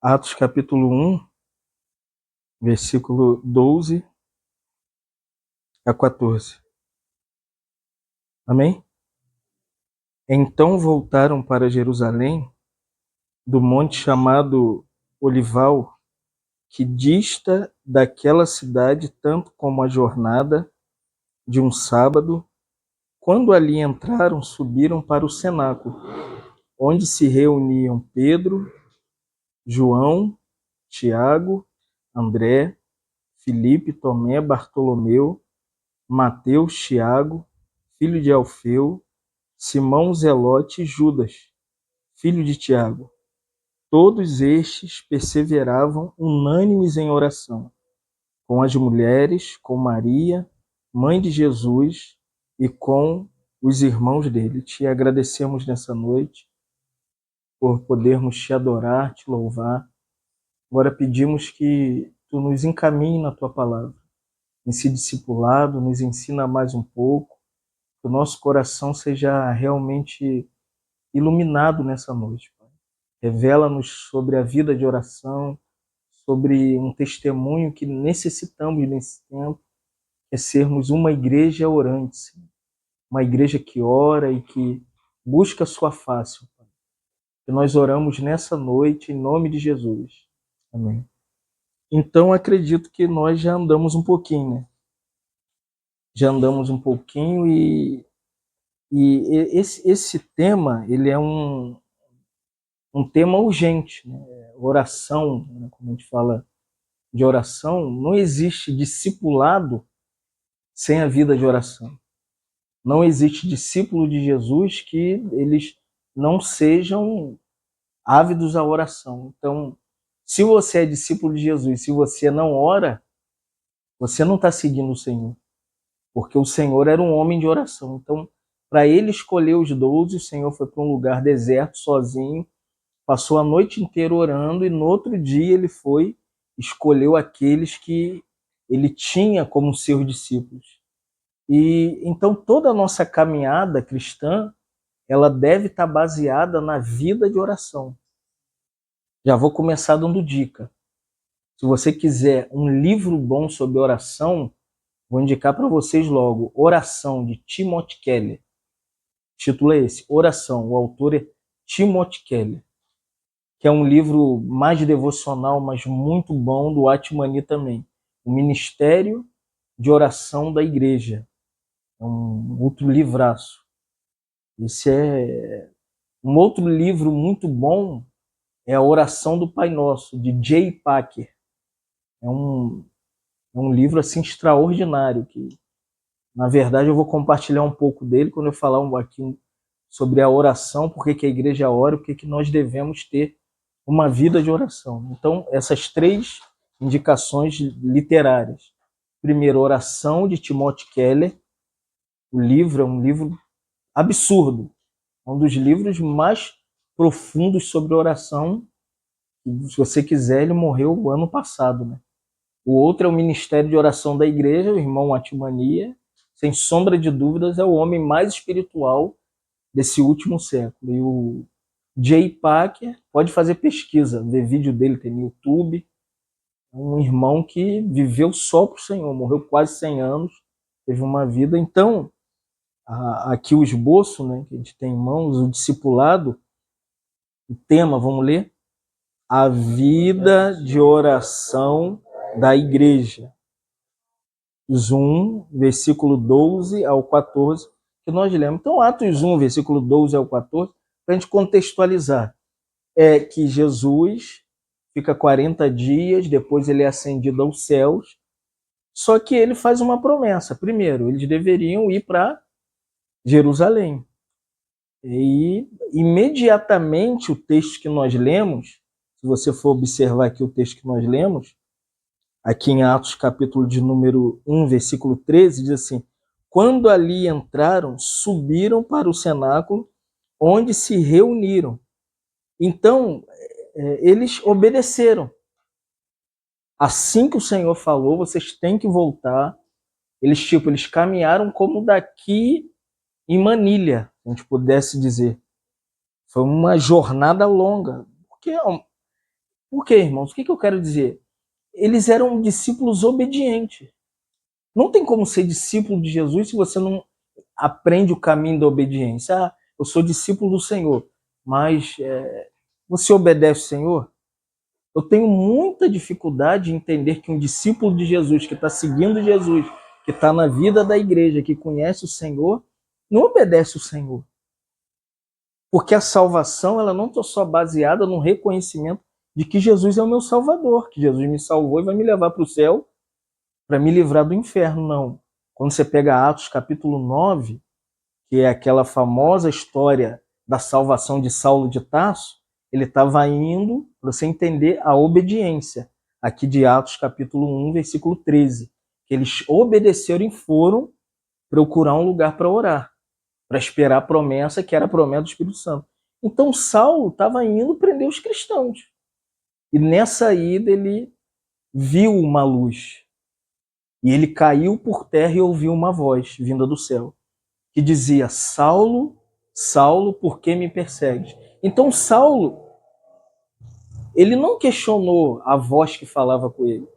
Atos capítulo 1, versículo 12 a 14. Amém? Então voltaram para Jerusalém, do monte chamado Olival, que dista daquela cidade tanto como a jornada de um sábado. Quando ali entraram, subiram para o cenáculo, onde se reuniam Pedro, João, Tiago, André, Filipe, Tomé, Bartolomeu, Mateus, Tiago, filho de Alfeu, Simão Zelote e Judas, filho de Tiago. Todos estes perseveravam unânimes em oração, com as mulheres, com Maria, mãe de Jesus, e com os irmãos dele. Te agradecemos nessa noite por podermos te adorar, te louvar. Agora pedimos que tu nos encaminhe na tua palavra. Nesse discipulado, nos ensina mais um pouco, que o nosso coração seja realmente iluminado nessa noite, Pai. Revela-nos sobre a vida de oração, sobre um testemunho que necessitamos nesse tempo, é sermos uma igreja orante, Senhor. Uma igreja que ora e que busca a sua face, Pai. Que nós oramos nessa noite em nome de Jesus. Amém. Então acredito que nós já andamos um pouquinho, né? Já andamos um pouquinho e esse tema, ele é um tema urgente, né? Oração, né? Como a gente fala de oração, não existe discipulado sem a vida de oração. Não existe discípulo de Jesus que eles não sejam ávidos à oração. Então, se você é discípulo de Jesus, se você não ora, você não está seguindo o Senhor. Porque o Senhor era um homem de oração. Então, para ele escolher os 12, o Senhor foi para um lugar deserto, sozinho, passou a noite inteira orando e no outro dia ele foi, escolheu aqueles que ele tinha como seus discípulos. E então toda a nossa caminhada cristã, ela deve estar baseada na vida de oração. Já vou começar dando dica. Se você quiser um livro bom sobre oração, vou indicar para vocês logo, Oração, de Timothy Keller. O título é esse, Oração. O autor é Timothy Keller, que é um livro mais devocional, mas muito bom, do Atmani também. O Ministério de Oração da Igreja. É um outro livraço. Esse é um outro livro muito bom, é a Oração do Pai Nosso, de J. Packer. É um livro assim extraordinário, que na verdade eu vou compartilhar um pouco dele quando eu falar aqui sobre a oração, por que a igreja ora, por que nós devemos ter uma vida de oração. Então, essas três indicações literárias. Primeiro, Oração, de Timothy Keller. O livro é um livro absurdo. Um dos livros mais profundos sobre oração. Se você quiser, ele morreu o ano passado, né? O outro é o Ministério de Oração da Igreja, o irmão Atmania. Sem sombra de dúvidas, é o homem mais espiritual desse último século. E o J. Packer, pode fazer pesquisa, ver vídeo dele, tem no YouTube. É um irmão que viveu só para o Senhor, morreu quase 100 anos, teve uma vida. Então, aqui o esboço, né, que a gente tem em mãos, o discipulado, o tema, vamos ler? A vida de oração da igreja. 1, versículo 12 ao 14, que nós lemos. Então, Atos 1, versículo 12 ao 14, para a gente contextualizar, é que Jesus fica 40 dias, depois ele é ascendido aos céus, só que ele faz uma promessa. Primeiro, eles deveriam ir para Jerusalém. E imediatamente o texto que nós lemos, se você for observar aqui o texto que nós lemos, aqui em Atos capítulo de número 1, versículo 13, diz assim: quando ali entraram, subiram para o cenáculo, onde se reuniram. Então, eles obedeceram. Assim que o Senhor falou, vocês têm que voltar. Eles caminharam como daqui em Manilha, se a gente pudesse dizer. Foi uma jornada longa, porque Por quê, irmãos? O que eu quero dizer? Eles eram discípulos obedientes. Não tem como ser discípulo de Jesus se você não aprende o caminho da obediência. Ah, eu sou discípulo do Senhor, mas você obedece o Senhor? Eu tenho muita dificuldade em entender que um discípulo de Jesus, que está seguindo Jesus, que está na vida da igreja, que conhece o Senhor, não obedece o Senhor. Porque a salvação, ela não está só baseada no reconhecimento de que Jesus é o meu Salvador, que Jesus me salvou e vai me levar para o céu para me livrar do inferno, não. Quando você pega Atos capítulo 9, que é aquela famosa história da salvação de Saulo de Tarso, ele estava indo, para você entender, a obediência. Aqui de Atos capítulo 1, versículo 13. Que eles obedeceram e foram procurar um lugar para orar, para esperar a promessa, que era a promessa do Espírito Santo. Então Saulo estava indo prender os cristãos. E nessa ida ele viu uma luz. E ele caiu por terra e ouviu uma voz vinda do céu, que dizia: Saulo, Saulo, por que me persegues? Então Saulo, ele não questionou a voz que falava com ele.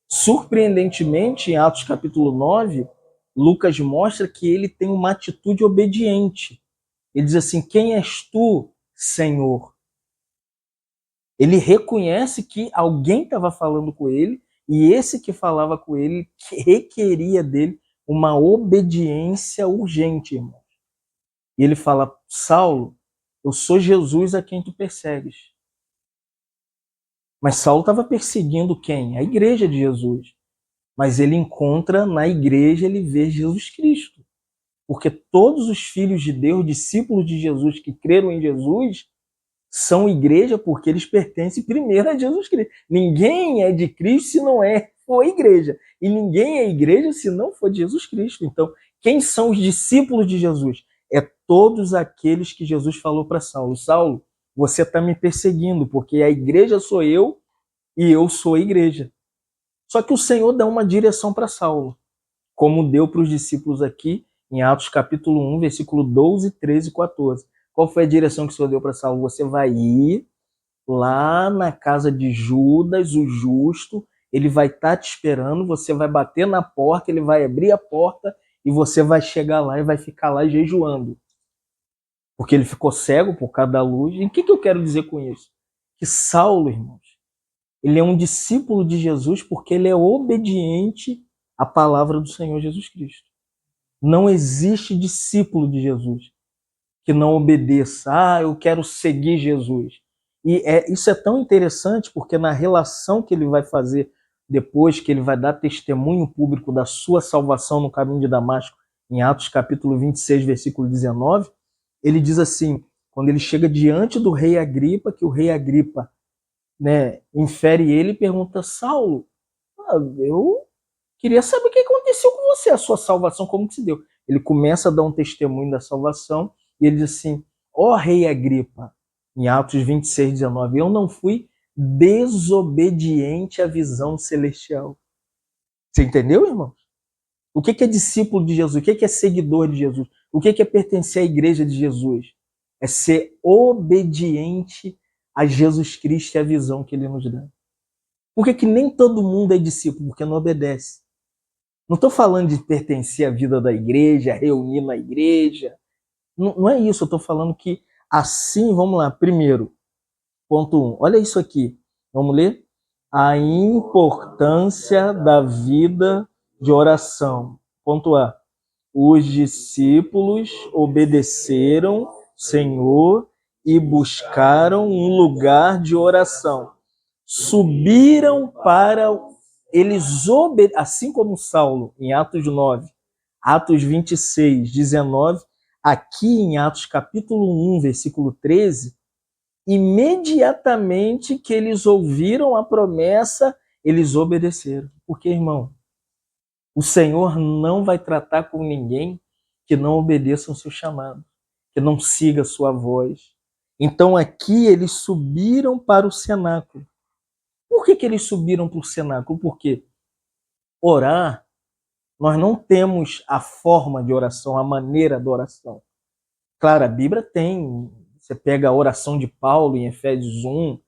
Surpreendentemente, em Atos capítulo 9, Lucas mostra que ele tem uma atitude obediente. Ele diz assim: quem és tu, Senhor? Ele reconhece que alguém estava falando com ele, e esse que falava com ele requeria dele uma obediência urgente, irmão. E ele fala: Saulo, eu sou Jesus a quem tu persegues. Mas Saulo estava perseguindo quem? A igreja de Jesus. Mas ele encontra na igreja, ele vê Jesus Cristo. Porque todos os filhos de Deus, discípulos de Jesus, que creram em Jesus, são igreja porque eles pertencem primeiro a Jesus Cristo. Ninguém é de Cristo se não for igreja. E ninguém é igreja se não for de Jesus Cristo. Então, quem são os discípulos de Jesus? É todos aqueles que Jesus falou para Saulo: Saulo, você está me perseguindo, porque a igreja sou eu e eu sou a igreja. Só que o Senhor dá uma direção para Saulo, como deu para os discípulos aqui em Atos capítulo 1, versículo 12, 13 e 14. Qual foi a direção que o Senhor deu para Saulo? Você vai ir lá na casa de Judas, o justo, ele vai estar te esperando, você vai bater na porta, ele vai abrir a porta e você vai chegar lá e vai ficar lá jejuando. Porque ele ficou cego por causa da luz. E o que eu quero dizer com isso? Que Saulo, irmãos, ele é um discípulo de Jesus porque ele é obediente à palavra do Senhor Jesus Cristo. Não existe discípulo de Jesus que não obedeça. Ah, eu quero seguir Jesus. E isso é tão interessante porque na relação que ele vai fazer depois, que ele vai dar testemunho público da sua salvação no caminho de Damasco, em Atos capítulo 26, versículo 19, ele diz assim, quando ele chega diante do rei Agripa, que o rei Agripa, né, infere ele e pergunta: Saulo, eu queria saber o que aconteceu com você, a sua salvação, como que se deu? Ele começa a dar um testemunho da salvação e ele diz assim: ó rei Agripa, em Atos 26, 19, eu não fui desobediente à visão celestial. Você entendeu, irmão? O que é discípulo de Jesus? O que é seguidor de Jesus? O que é pertencer à igreja de Jesus? É ser obediente a Jesus Cristo e a visão que ele nos dá. Por que nem todo mundo é discípulo? Porque não obedece. Não estou falando de pertencer à vida da igreja, reunir na igreja. Não é isso. Eu estou falando que assim, vamos lá. Primeiro, ponto 1. Olha isso aqui. Vamos ler? A importância da vida de oração. Ponto A. Os discípulos obedeceram o Senhor e buscaram um lugar de oração. Subiram para eles, assim como Saulo, em Atos 9, Atos 26, 19, aqui em Atos capítulo 1, versículo 13, imediatamente que eles ouviram a promessa, eles obedeceram. Porque, irmão, o Senhor não vai tratar com ninguém que não obedeça o seu chamado, que não siga a sua voz. Então aqui eles subiram para o cenáculo. Por que eles subiram para o cenáculo? Porque orar, nós não temos a forma de oração, a maneira de oração. Claro, a Bíblia tem. Você pega a oração de Paulo em Efésios 1,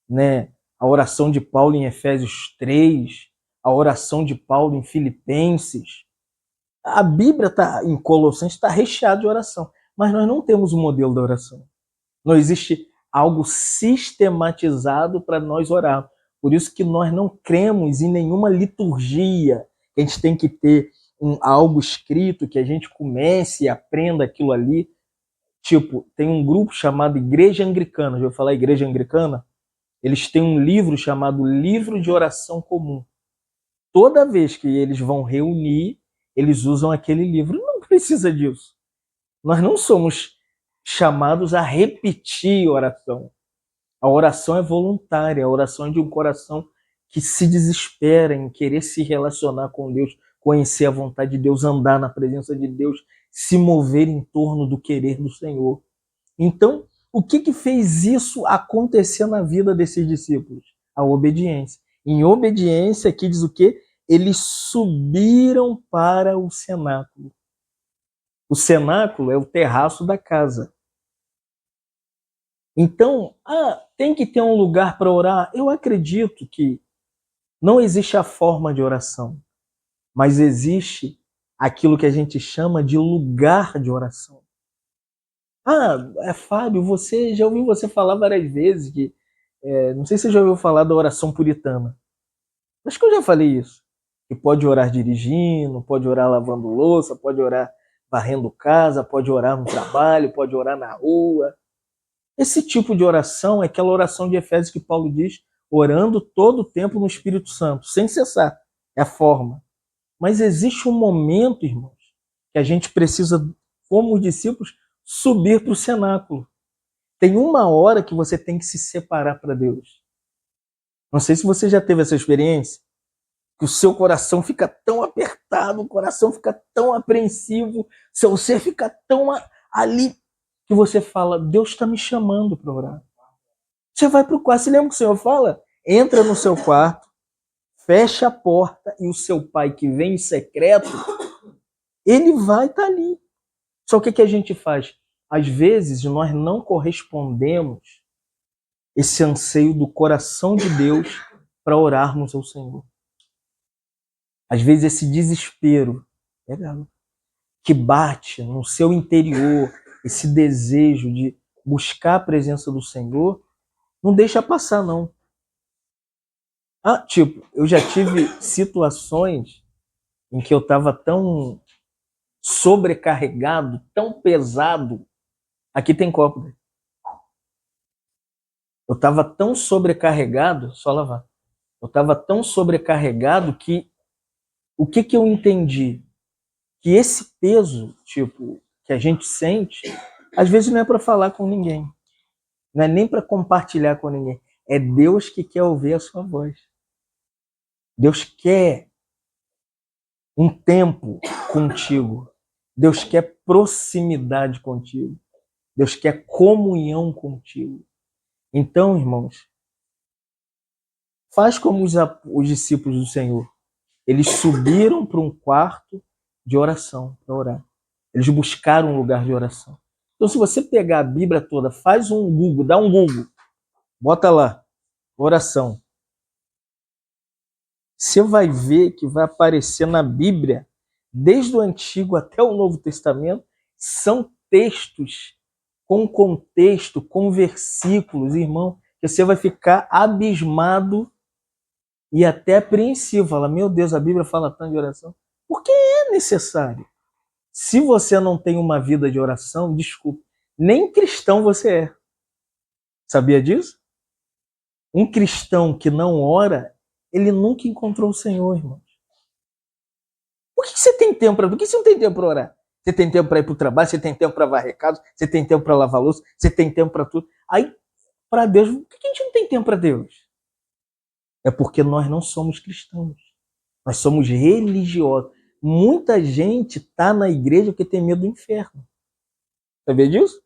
né? a oração de Paulo em Efésios 3, a oração de Paulo em Filipenses. A Bíblia em Colossenses está recheada de oração, mas nós não temos um modelo da oração. Não existe algo sistematizado para nós orar. Por isso que nós não cremos em nenhuma liturgia. A gente tem que ter algo escrito, que a gente comece e aprenda aquilo ali. Tipo, tem um grupo chamado Igreja Anglicana. Já ouviu falar Igreja Anglicana? Eles têm um livro chamado Livro de Oração Comum. Toda vez que eles vão reunir, eles usam aquele livro. Não precisa disso. Nós não somos chamados a repetir oração. A oração é voluntária, a oração é de um coração que se desespera em querer se relacionar com Deus, conhecer a vontade de Deus, andar na presença de Deus, se mover em torno do querer do Senhor. Então, o que fez isso acontecer na vida desses discípulos? A obediência. Em obediência, aqui diz o quê? Eles subiram para o cenáculo. O cenáculo é o terraço da casa. Então, tem que ter um lugar para orar? Eu acredito que não existe a forma de oração, mas existe aquilo que a gente chama de lugar de oração. Fábio, já ouvi você falar várias vezes que, não sei se você já ouviu falar da oração puritana. Acho que eu já falei isso. Que pode orar dirigindo, pode orar lavando louça, pode orar varrendo casa, pode orar no trabalho, pode orar na rua. Esse tipo de oração é aquela oração de Efésios que Paulo diz, orando todo o tempo no Espírito Santo, sem cessar. É a forma. Mas existe um momento, irmãos, que a gente precisa, como os discípulos, subir para o cenáculo. Tem uma hora que você tem que se separar para Deus. Não sei se você já teve essa experiência, que o seu coração fica tão apertado, o coração fica tão apreensivo, seu ser fica tão ali, que você fala, Deus está me chamando para orar. Você vai para o quarto, você lembra que o Senhor fala? Entra no seu quarto, fecha a porta e o seu pai que vem em secreto, ele vai estar ali. Só que o que a gente faz? Às vezes nós não correspondemos esse anseio do coração de Deus para orarmos ao Senhor. Às vezes esse desespero que bate no seu interior, esse desejo de buscar a presença do Senhor, não deixa passar, não. Eu já tive situações em que eu estava tão sobrecarregado, tão pesado. Aqui tem copo. Eu estava tão sobrecarregado, só lavar. Eu estava tão sobrecarregado que o que eu entendi? Que esse peso, que a gente sente, às vezes não é para falar com ninguém. Não é nem para compartilhar com ninguém. É Deus que quer ouvir a sua voz. Deus quer um tempo contigo. Deus quer proximidade contigo. Deus quer comunhão contigo. Então, irmãos, faz como os discípulos do Senhor. Eles subiram para um quarto de oração, para orar. Eles buscaram um lugar de oração. Então, se você pegar a Bíblia toda, faz um Google, dá um Google, bota lá, oração. Você vai ver que vai aparecer na Bíblia, desde o Antigo até o Novo Testamento, são textos com contexto, com versículos, irmão, que você vai ficar abismado e até apreensivo. Fala, meu Deus, a Bíblia fala tanto de oração. Porque é necessário. Se você não tem uma vida de oração, desculpe, nem cristão você é. Sabia disso? Um cristão que não ora, ele nunca encontrou o Senhor, irmãos. Por que você tem tempo para... Por que você não tem tempo para orar? Você tem tempo para ir para o trabalho, você tem tempo para varrer casa, você tem tempo para lavar louça, você tem tempo para tudo. Aí, para Deus, por que a gente não tem tempo para Deus? É porque nós não somos cristãos. Nós somos religiosos. Muita gente está na igreja porque tem medo do inferno. Sabia disso?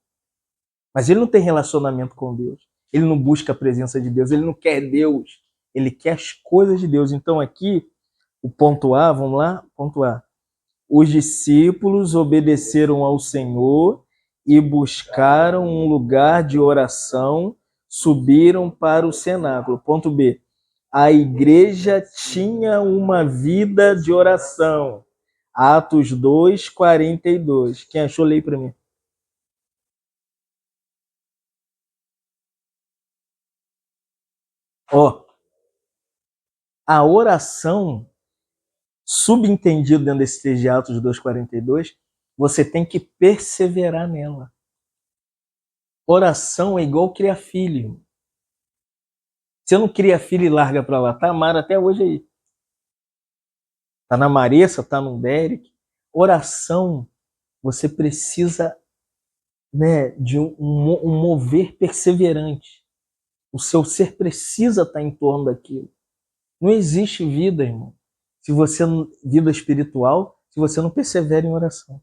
Mas ele não tem relacionamento com Deus. Ele não busca a presença de Deus. Ele não quer Deus. Ele quer as coisas de Deus. Então aqui, o ponto A, vamos lá? Ponto A. Os discípulos obedeceram ao Senhor e buscaram um lugar de oração subiram para o cenáculo. Ponto B. A igreja tinha uma vida de oração. Atos 2, 42. Quem achou, lê para mim. Ó, a oração, subentendido dentro desse texto de Atos 2, 42, você tem que perseverar nela. Oração é igual criar filho. Você não cria filho e larga para lá. Tá a Mara até hoje aí. Tá na Maressa, tá no Derek. Oração, você precisa, né, de um mover perseverante. O seu ser precisa estar em torno daquilo. Não existe vida, irmão, se você vida espiritual, se você não persevera em oração.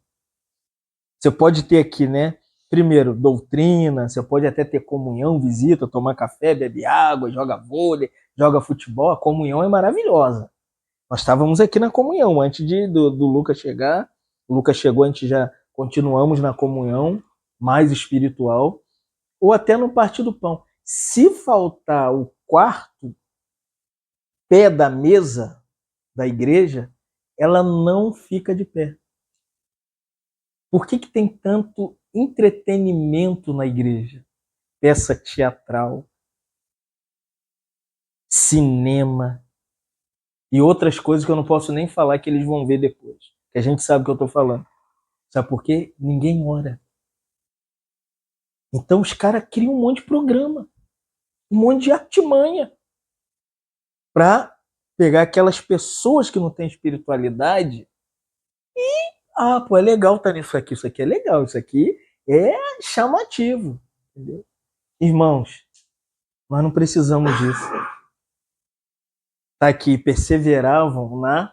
Você pode ter aqui, né? Primeiro, doutrina, você pode até ter comunhão, visita, tomar café, bebe água, joga vôlei, joga futebol. A comunhão é maravilhosa. Nós estávamos aqui na comunhão antes do Lucas chegar. O Lucas chegou, a gente já continuamos na comunhão mais espiritual, ou até no partir do pão. Se faltar o quarto pé da mesa da igreja, ela não fica de pé. Por que tem tanto entretenimento na igreja? Peça teatral, cinema e outras coisas que eu não posso nem falar que eles vão ver depois. Que a gente sabe o que eu estou falando. Sabe por quê? Ninguém ora. Então os caras criam um monte de programa, um monte de artimanha para pegar aquelas pessoas que não têm espiritualidade e, pô, é legal estar nisso aqui, isso aqui é legal, isso aqui é chamativo, entendeu? Irmãos, nós não precisamos disso. Tá aqui, perseveravam na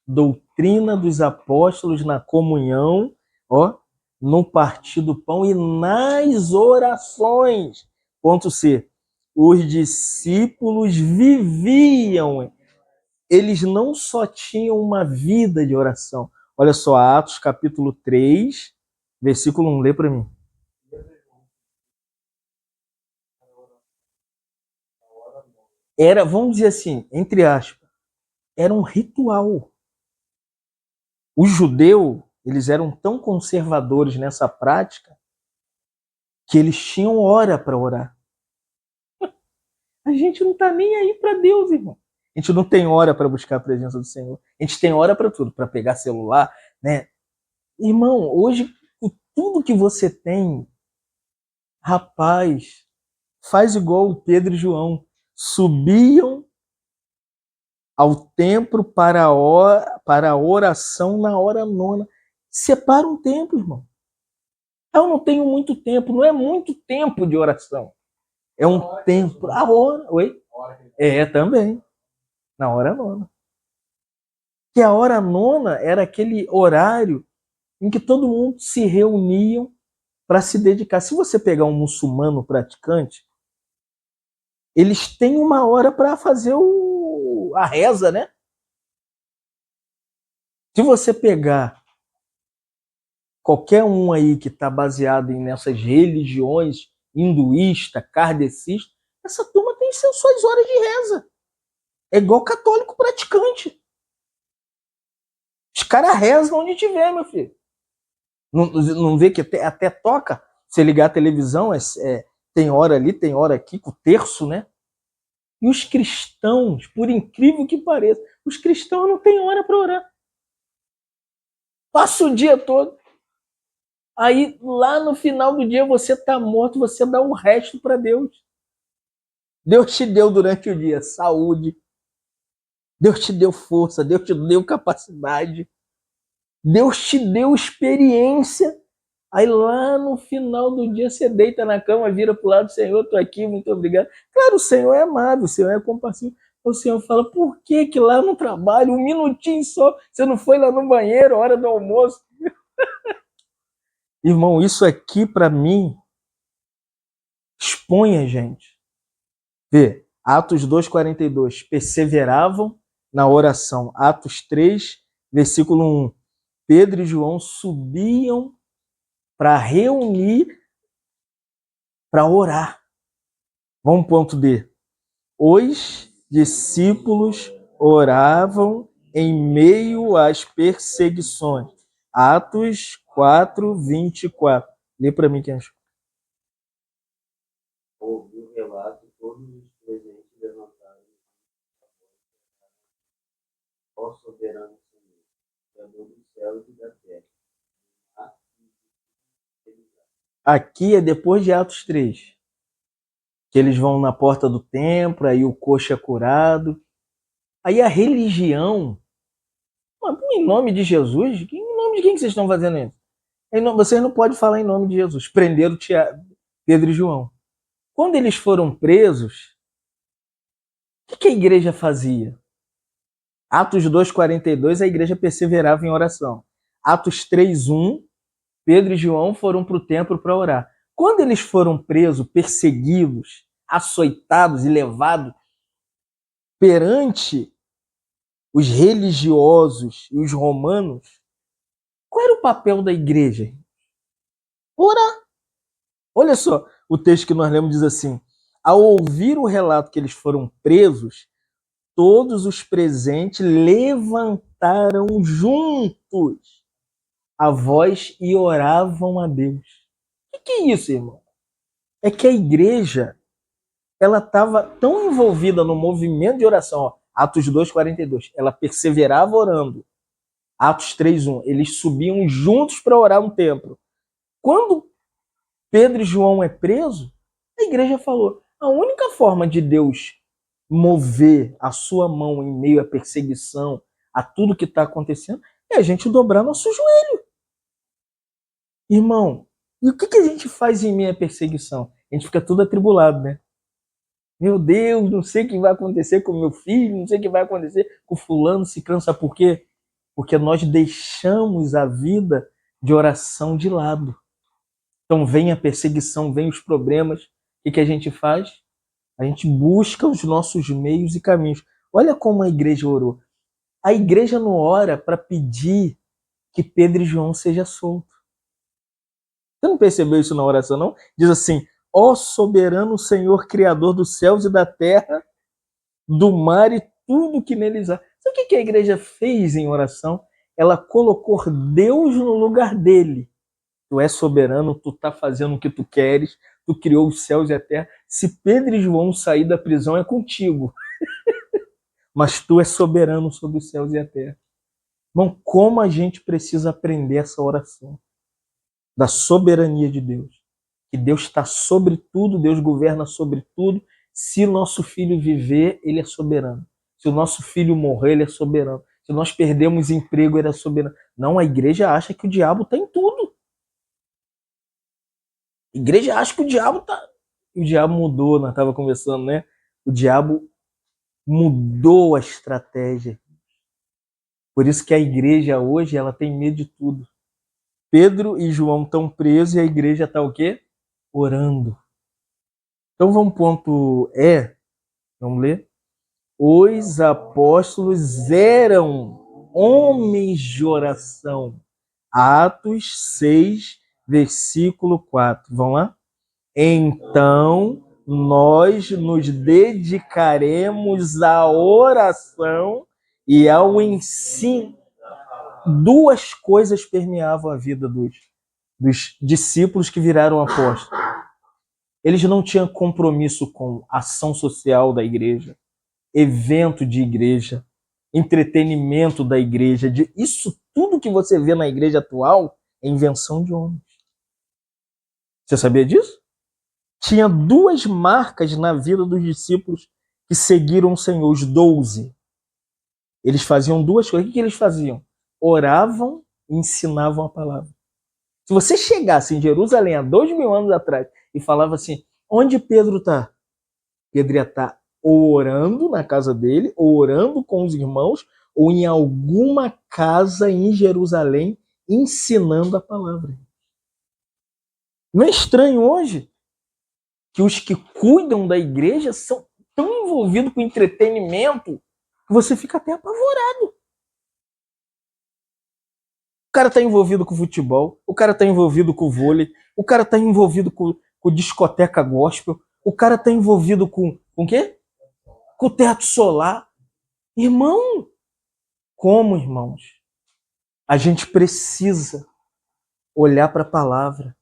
doutrina dos apóstolos, na comunhão, ó, no partir do pão e nas orações. Ponto C. Os discípulos viviam. Eles não só tinham uma vida de oração. Olha só, Atos capítulo 3, versículo 1. Lê para mim. Era, vamos dizer assim, entre aspas, era um ritual. Os judeus, eles eram tão conservadores nessa prática que eles tinham hora para orar. A gente não está nem aí para Deus, irmão. A gente não tem hora para buscar a presença do Senhor. A gente tem hora para tudo, para pegar celular, né? Irmão, hoje, com tudo que você tem, rapaz, faz igual o Pedro e João. Subiam ao templo para a oração na hora nona. Separa um tempo, irmão. Eu não tenho muito tempo, não é muito tempo de oração. É um tempo. A hora. Oi? Também. Na hora nona. Que a hora nona era aquele horário em que todo mundo se reuniam para se dedicar. Se você pegar um muçulmano praticante, eles têm uma hora para fazer a reza, né? Se você pegar qualquer um aí que está baseado nessas religiões hinduísta, kardecista, essa turma tem suas horas de reza. É igual católico praticante. Os caras rezam onde tiver, meu filho. Não vê que até toca? Você ligar a televisão, tem hora ali, tem hora aqui, com o terço, né? E os cristãos, por incrível que pareça, os cristãos não têm hora para orar. Passa o dia todo. Aí, lá no final do dia, você está morto, você dá o resto para Deus. Deus te deu durante o dia saúde, Deus te deu força, Deus te deu capacidade, Deus te deu experiência. Aí lá no final do dia você deita na cama, vira pro lado, Senhor, estou aqui, muito obrigado. Claro, o Senhor é amável, o Senhor é compassivo. O Senhor fala, por que lá no trabalho, um minutinho só, você não foi lá no banheiro, hora do almoço? Irmão, isso aqui para mim expõe a gente. Vê, Atos 2,42, perseveravam na oração. Atos 3, versículo 1. Pedro e João subiam para reunir, para orar. Vamos ponto D. Os discípulos oravam em meio às perseguições. Atos 4:24. Lê para mim quem achou. Ouviu o relato, todos os presentes levantaram, ó soberano Senhor, Criador dos céus e da terra. Aqui é depois de Atos 3, que eles vão na porta do templo, aí o coxo é curado. Aí a religião, em nome de Jesus, em nome de quem que vocês estão fazendo isso? Vocês não podem falar em nome de Jesus. Prenderam Pedro e João. Quando eles foram presos, o que a igreja fazia? Atos 2:42, a igreja perseverava em oração. Atos 3:1, Pedro e João foram para o templo para orar. Quando eles foram presos, perseguidos, açoitados e levados perante os religiosos e os romanos, qual era o papel da igreja? Orar. Olha só, o texto que nós lemos diz assim: ao ouvir o relato que eles foram presos, todos os presentes levantaram juntos a voz e oravam a Deus. O que é isso, irmão? É que a igreja, ela estava tão envolvida no movimento de oração, ó, Atos 2:42, ela perseverava orando. Atos 3:1, eles subiam juntos para orar no templo. Quando Pedro e João é preso, a igreja falou: a única forma de Deus mover a sua mão em meio à perseguição, a tudo que está acontecendo, é a gente dobrar nosso joelho. Irmão, e o que a gente faz em meio à perseguição? A gente fica tudo atribulado, né? Meu Deus, não sei o que vai acontecer com meu filho, não sei o que vai acontecer com fulano, se cansa por quê? Porque nós deixamos a vida de oração de lado. Então vem a perseguição, vem os problemas. O que a gente faz? A gente busca os nossos meios e caminhos. Olha como a igreja orou. A igreja não ora para pedir que Pedro e João sejam soltos. Você não percebeu isso na oração, não? Diz assim: ó soberano Senhor, Criador dos céus e da terra, do mar e tudo que neles há. Sabe o que a igreja fez em oração? Ela colocou Deus no lugar dele. Tu és soberano, tu tá fazendo o que tu queres, tu criou os céus e a terra. Se Pedro e João sair da prisão, é contigo. Mas tu és soberano sobre os céus e a terra. Irmão, como a gente precisa aprender essa oração da soberania de Deus. Que Deus está sobre tudo, Deus governa sobre tudo. Se nosso filho viver, ele é soberano. Se o nosso filho morrer, ele é soberano. Se nós perdemos emprego, ele é soberano. Não, a igreja acha que o diabo está em tudo. A igreja acha que o diabo está... O diabo mudou, nós estávamos conversando, né? O diabo mudou a estratégia. Por isso que a igreja hoje, ela tem medo de tudo. Pedro e João estão presos e a igreja está o quê? Orando. Então vamos ponto E. Vamos ler? Os apóstolos eram homens de oração. Atos 6, versículo 4. Vamos lá? Então nós nos dedicaremos à oração e ao ensino. Duas coisas permeavam a vida dos discípulos que viraram apóstolos. Eles não tinham compromisso com ação social da igreja, evento de igreja, entretenimento da igreja. Isso tudo que você vê na igreja atual é invenção de homens. Você sabia disso? Tinha duas marcas na vida dos discípulos que seguiram o Senhor, os 12. Eles faziam duas coisas. O que eles faziam? Oravam e ensinavam a palavra. Se você chegasse em Jerusalém há 2000 anos atrás e falava assim, onde Pedro está? Pedro ia estar ou orando na casa dele, ou orando com os irmãos, ou em alguma casa em Jerusalém, ensinando a palavra. Não é estranho hoje que os que cuidam da igreja são tão envolvidos com entretenimento que você fica até apavorado. O cara está envolvido com futebol, o cara está envolvido com vôlei, o cara está envolvido com discoteca gospel, O cara está envolvido com o quê? Com o teto solar. Irmão, como, irmãos? A gente precisa olhar para a palavra.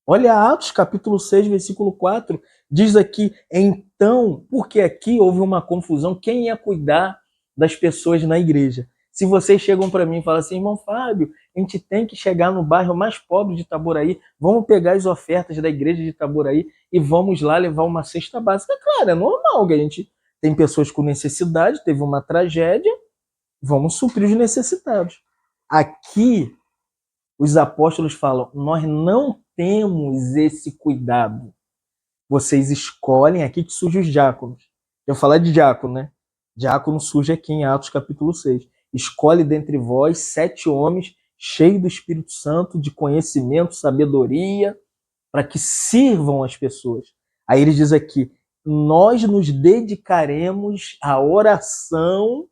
Olha Atos capítulo 6, versículo 4. Diz aqui, então, porque aqui houve uma confusão, quem ia cuidar das pessoas na igreja? Se vocês chegam para mim e falam assim, irmão Fábio, a gente tem que chegar no bairro mais pobre de Itaboraí, vamos pegar as ofertas da igreja de Itaboraí e vamos lá levar uma cesta básica. Claro, é normal que a gente tem pessoas com necessidade, teve uma tragédia, vamos suprir os necessitados. Aqui, os apóstolos falam, nós não temos esse cuidado. Vocês escolhem, aqui que surge os diáconos. Eu falar de diácono, né? Diácono surge aqui em Atos capítulo 6. Escolhe dentre vós 7 homens cheios do Espírito Santo, de conhecimento, sabedoria, para que sirvam as pessoas. Aí ele diz aqui, nós nos dedicaremos à oração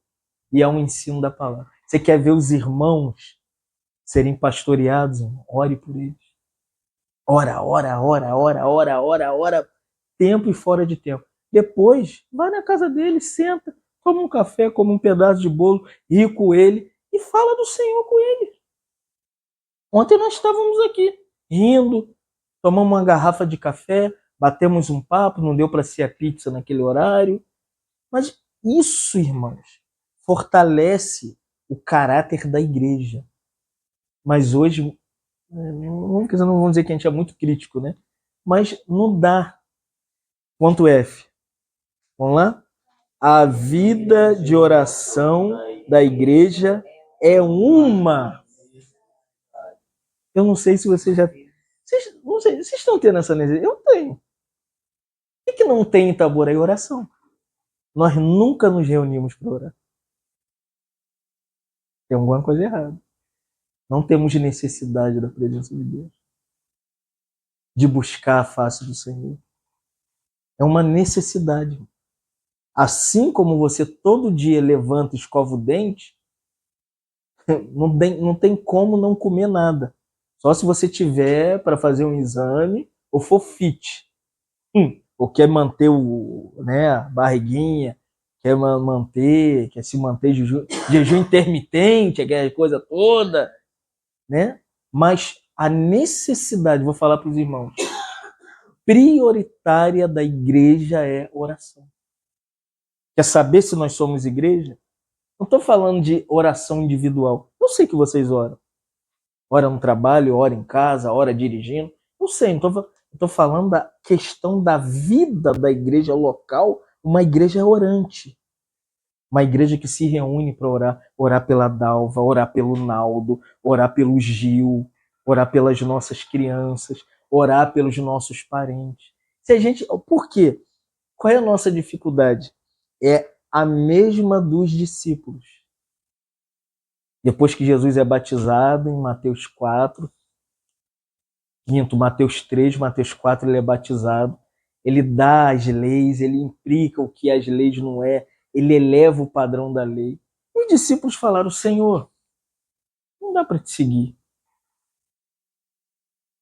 e ao ensino da palavra. Você quer ver os irmãos serem pastoreados? Ore por eles. Ora, ora, ora, ora, ora, ora, ora, tempo e fora de tempo. Depois, vai na casa dele, senta, toma um café, come um pedaço de bolo, ri com ele e fala do Senhor com ele. Ontem nós estávamos aqui, rindo, tomamos uma garrafa de café, batemos um papo, não deu para ser a pizza naquele horário. Mas isso, irmãos, fortalece o caráter da igreja. Mas hoje, não vamos dizer que a gente é muito crítico, né? Mas não dá. Ponto F. Vamos lá? A vida de oração da igreja é uma. Eu não sei se vocês já. Não sei, vocês estão tendo essa necessidade? Eu tenho. Por que não tem em Itaboraí oração? Nós nunca nos reunimos para orar. Tem alguma coisa errada. Não temos necessidade da presença de Deus. De buscar a face do Senhor. É uma necessidade. Assim como você todo dia levanta e escova o dente, não tem como não comer nada. Só se você tiver para fazer um exame ou for fit. Ou quer manter a barriguinha, quer se manter jejum intermitente, aquela coisa toda, né? Mas a necessidade, vou falar para os irmãos, prioritária da igreja é oração. Quer saber se nós somos igreja? Não estou falando de oração individual. Eu sei que vocês oram. Ora no trabalho, ora em casa, ora dirigindo. Eu sei, não estou falando da questão da vida da igreja local, uma igreja orante. Uma igreja que se reúne para orar. Orar pela Dalva, orar pelo Naldo, orar pelo Gil, orar pelas nossas crianças, orar pelos nossos parentes. Se a gente, por quê? Qual é a nossa dificuldade? É a mesma dos discípulos. Depois que Jesus é batizado, em Mateus 4, Mateus 3, Mateus 4, ele é batizado, ele dá as leis, ele implica o que as leis não é, ele eleva o padrão da lei. E os discípulos falaram, Senhor, não dá para te seguir.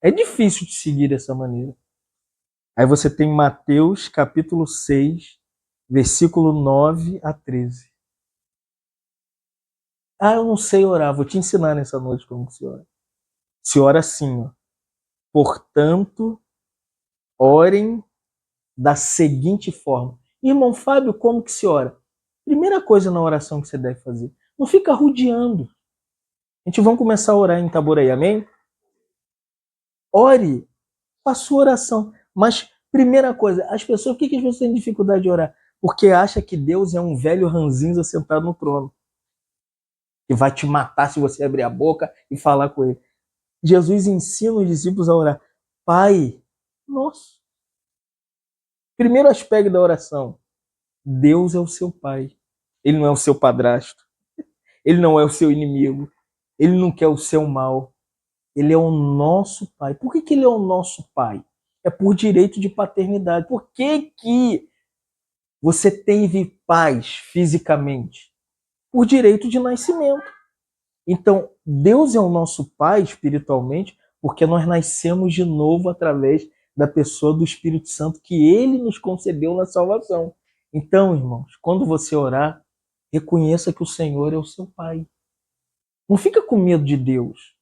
É difícil te seguir dessa maneira. Aí você tem Mateus capítulo 6, versículo 9 a 13. Ah, eu não sei orar, vou te ensinar nessa noite como se ora. Se ora assim, ó. Portanto, orem da seguinte forma. Irmão Fábio, como que se ora? Primeira coisa na oração que você deve fazer, não fica rodeando. A gente vai começar a orar em Itaboraí, amém? Ore com a sua oração. Mas, primeira coisa, as pessoas, por que as pessoas têm dificuldade de orar? Porque acha que Deus é um velho ranzinza sentado no trono. Que vai te matar se você abrir a boca e falar com ele. Jesus ensina os discípulos a orar. Pai nosso. Primeiro aspecto da oração. Deus é o seu pai. Ele não é o seu padrasto. Ele não é o seu inimigo. Ele não quer o seu mal. Ele é o nosso pai. Por que ele é o nosso pai? É por direito de paternidade. Por que você teve pais fisicamente? Por direito de nascimento. Então, Deus é o nosso pai espiritualmente porque nós nascemos de novo através da pessoa do Espírito Santo que ele nos concedeu na salvação. Então, irmãos, quando você orar, reconheça que o Senhor é o seu Pai. Não fica com medo de Deus.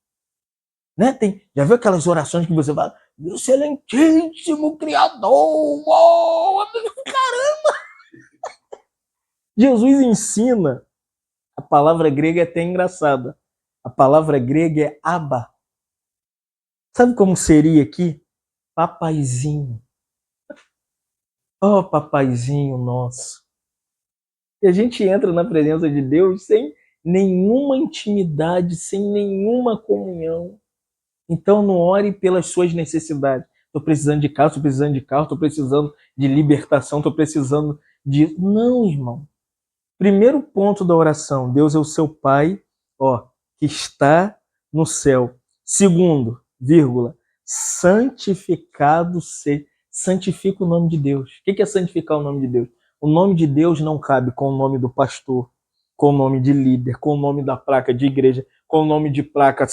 Né? Já viu aquelas orações que você fala, excelentíssimo Criador, uou, caramba! Jesus ensina, a palavra grega é até engraçada. A palavra grega é Abba. Sabe como seria aqui? Papaizinho. Oh, papaizinho nosso. E a gente entra na presença de Deus sem nenhuma intimidade, sem nenhuma comunhão. Então não ore pelas suas necessidades. Estou precisando de casa, estou precisando de carro, estou precisando de libertação, estou precisando de... Não, irmão. Primeiro ponto da oração, Deus é o seu Pai, ó, que está no céu. Segundo, vírgula, santificado seja. Santifica o nome de Deus. O que é santificar o nome de Deus? O nome de Deus não cabe com o nome do pastor, com o nome de líder, com o nome da placa de igreja, com o nome de placa,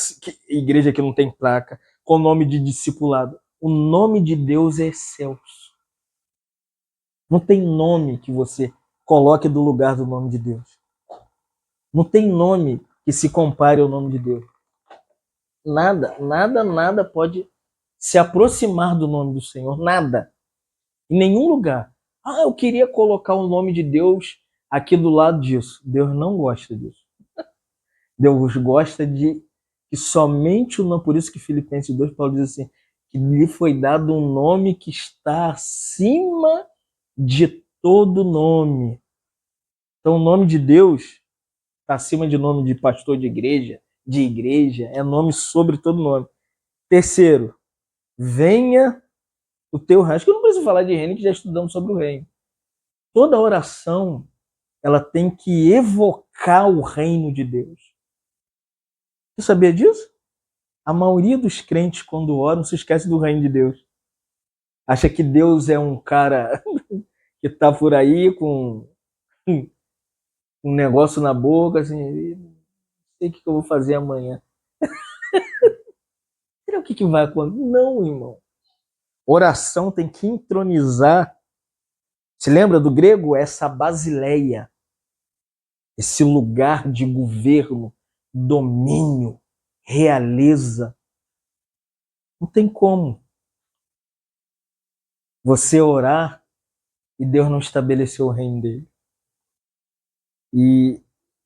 igreja que não tem placa, com o nome de discipulado. O nome de Deus é excelso. Não tem nome que você coloque do lugar do nome de Deus. Não tem nome que se compare ao nome de Deus. Nada pode se aproximar do nome do Senhor. Nada. Em nenhum lugar. Ah, eu queria colocar o nome de Deus aqui do lado disso. Deus não gosta disso. Deus gosta de que somente o nome, por isso que Filipenses 2, Paulo diz assim, que lhe foi dado um nome que está acima de todo nome. Então o nome de Deus está acima de nome de pastor de igreja, é nome sobre todo nome. Terceiro, venha o teu reino. Acho que eu não preciso falar de reino, que já estudamos sobre o reino. Toda oração, ela tem que evocar o reino de Deus. Você sabia disso? A maioria dos crentes, quando oram, se esquece do reino de Deus. Acha que Deus é um cara que está por aí com um negócio na boca, assim, não sei o que eu vou fazer amanhã. Será o que vai acontecer? Não, irmão. Oração tem que entronizar. Se lembra do grego? Essa basileia. Esse lugar de governo, domínio, realeza. Não tem como você orar e Deus não estabeleceu o reino dele. E